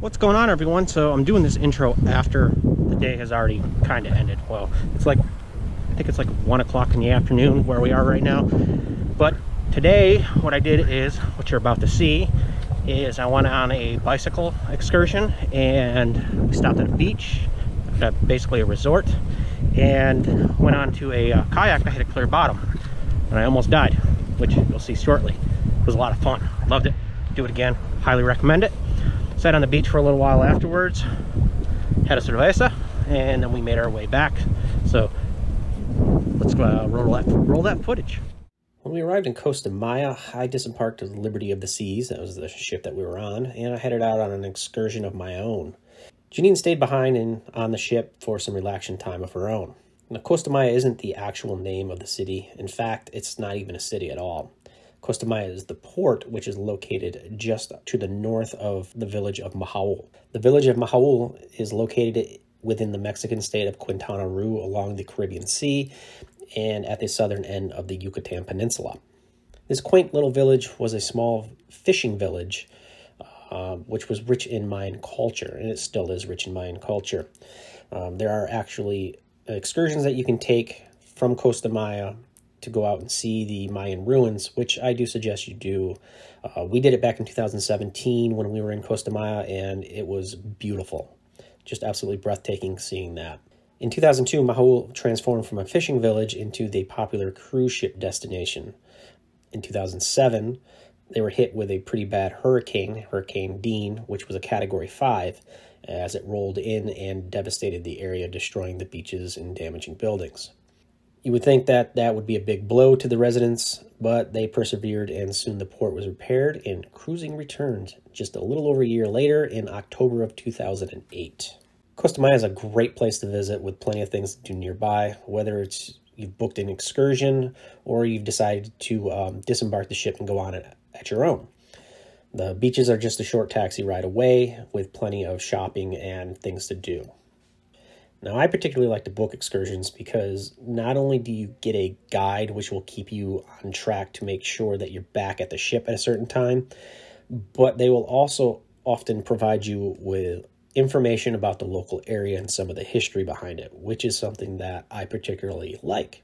What's going on, everyone? So I'm doing this intro after the day has already kind of ended. Well, it's like, I think it's like 1 o'clock in the afternoon where we are right now. But today, what I did is, what you're about to see, is I went on a bicycle excursion and we stopped at a beach, at basically a resort, and went on to a kayak that had a clear bottom. And I almost died, which you'll see shortly. It was a lot of fun. Loved it. Do it again. Highly recommend it. Sat on the beach for a little while afterwards, had a cerveza, and then we made our way back. So let's roll that footage. When we arrived in Costa Maya, I disembarked at the Liberty of the Seas. That was the ship that we were on, and I headed out on an excursion of my own. Janine stayed behind on the ship for some relaxation time of her own. Now, Costa Maya isn't the actual name of the city. In fact, it's not even a city at all. Costa Maya is the port, which is located just to the north of the village of Mahal. The village of Mahal is located within the Mexican state of Quintana Roo along the Caribbean Sea and at the southern end of the Yucatan Peninsula. This quaint little village was a small fishing village, which was rich in Mayan culture, and it still is rich in Mayan culture. There are actually excursions that you can take from Costa Maya to go out and see the Mayan Ruins, which I do suggest you do. We did it back in 2017 when we were in Costa Maya, and it was beautiful. Just absolutely breathtaking seeing that. In 2002, Mahal transformed from a fishing village into the popular cruise ship destination. In 2007, they were hit with a pretty bad hurricane, Hurricane Dean, which was a Category 5, as it rolled in and devastated the area, destroying the beaches and damaging buildings. You would think that that would be a big blow to the residents, but they persevered, and soon the port was repaired and cruising returned just a little over a year later in October of 2008. Costa Maya is a great place to visit with plenty of things to do nearby, whether it's you've booked an excursion or you've decided to disembark the ship and go on it at your own. The beaches are just a short taxi ride away with plenty of shopping and things to do. Now, I particularly like to book excursions because not only do you get a guide which will keep you on track to make sure that you're back at the ship at a certain time, but they will also often provide you with information about the local area and some of the history behind it, which is something that I particularly like.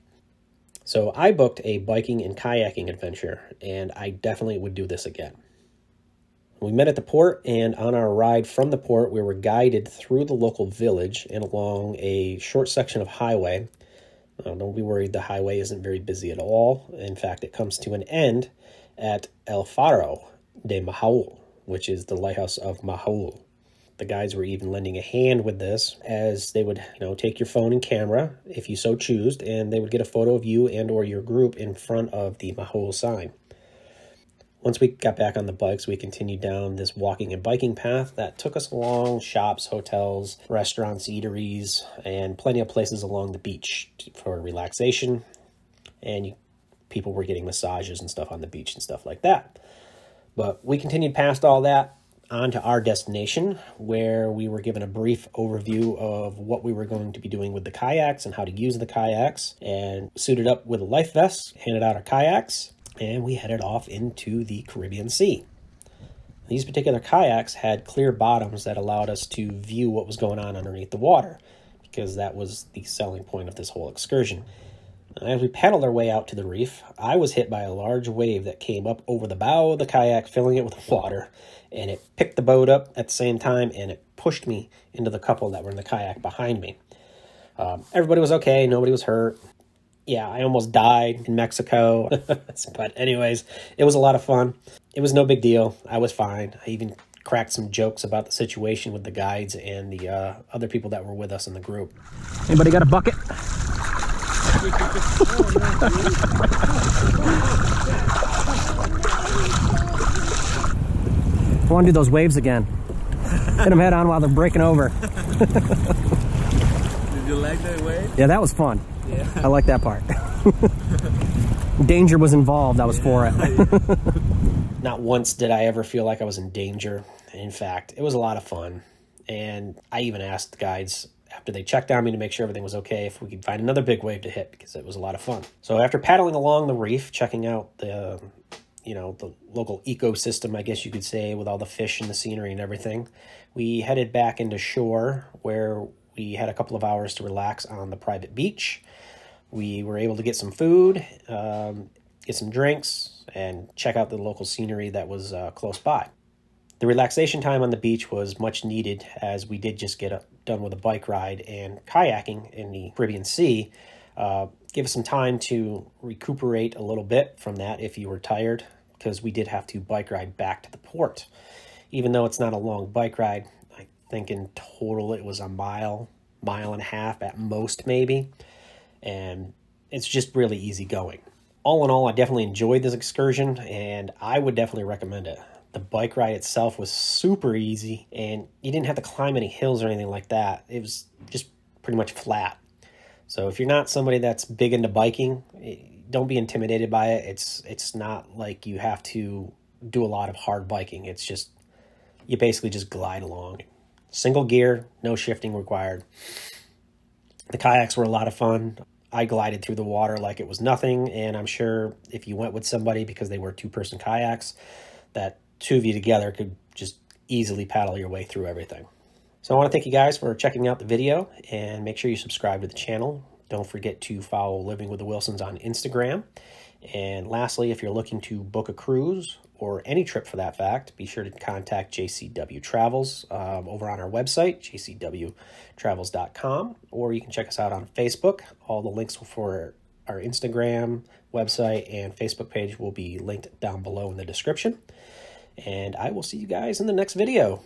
So I booked a biking and kayaking adventure, and I definitely would do this again. We met at the port, and on our ride from the port, we were guided through the local village and along a short section of highway. Don't be worried, the highway isn't very busy at all. In fact, it comes to an end at El Faro de Mahal, which is the Lighthouse of Mahal. The guides were even lending a hand with this, as they would, take your phone and camera, if you so choose, and they would get a photo of you and or your group in front of the Mahal sign. Once we got back on the bikes, we continued down this walking and biking path that took us along shops, hotels, restaurants, eateries, and plenty of places along the beach for relaxation. And people were getting massages and stuff on the beach and stuff like that. But we continued past all that on to our destination, where we were given a brief overview of what we were going to be doing with the kayaks and how to use the kayaks, and suited up with a life vest, handed out our kayaks, and we headed off into the Caribbean Sea. These particular kayaks had clear bottoms that allowed us to view what was going on underneath the water, because that was the selling point of this whole excursion. As we paddled our way out to the reef, I was hit by a large wave that came up over the bow of the kayak, filling it with water, and it picked the boat up at the same time, and it pushed me into the couple that were in the kayak behind me. Everybody was okay, nobody was hurt. Yeah, I almost died in Mexico, but anyways, it was a lot of fun. It was no big deal. I was fine. I even cracked some jokes about the situation with the guides and the other people that were with us in the group. Anybody got a bucket? I want to do those waves again. Hit them head on while they're breaking over. Did you like that wave? Yeah, that was fun. Yeah. I like that part. Danger was involved. I was for it. Not once did I ever feel like I was in danger. In fact, it was a lot of fun. And I even asked the guides after they checked on me to make sure everything was okay if we could find another big wave to hit, because it was a lot of fun. So after paddling along the reef, checking out the you know, the local ecosystem, I guess you could say, with all the fish and the scenery and everything. We headed back into shore where we had a couple of hours to relax on the private beach. We were able to get some food, get some drinks, and check out the local scenery that was close by. The relaxation time on the beach was much needed, as we did just get done with a bike ride and kayaking in the Caribbean Sea. Give us some time to recuperate a little bit from that if you were tired, because we did have to bike ride back to the port. Even though it's not a long bike ride, I think in total it was a mile and a half at most maybe, and it's just really easy going. All in all, I definitely enjoyed this excursion, and I would definitely recommend it. The bike ride itself was super easy, and you didn't have to climb any hills or anything like that. It was just pretty much flat. So if you're not somebody that's big into biking, don't be intimidated by it. It's not like you have to do a lot of hard biking. It's just, you basically just glide along. Single gear, no shifting required. The kayaks were a lot of fun. I glided through the water like it was nothing, and I'm sure if you went with somebody, because they were two-person kayaks, that two of you together could just easily paddle your way through everything. So I want to thank you guys for checking out the video, and make sure you subscribe to the channel. Don't forget to follow Living with the Wilsons on Instagram. And lastly, if you're looking to book a cruise or any trip for that fact, be sure to contact JCW Travels over on our website, jcwtravels.com, or you can check us out on Facebook. All the links for our Instagram, website, and Facebook page will be linked down below in the description. And I will see you guys in the next video.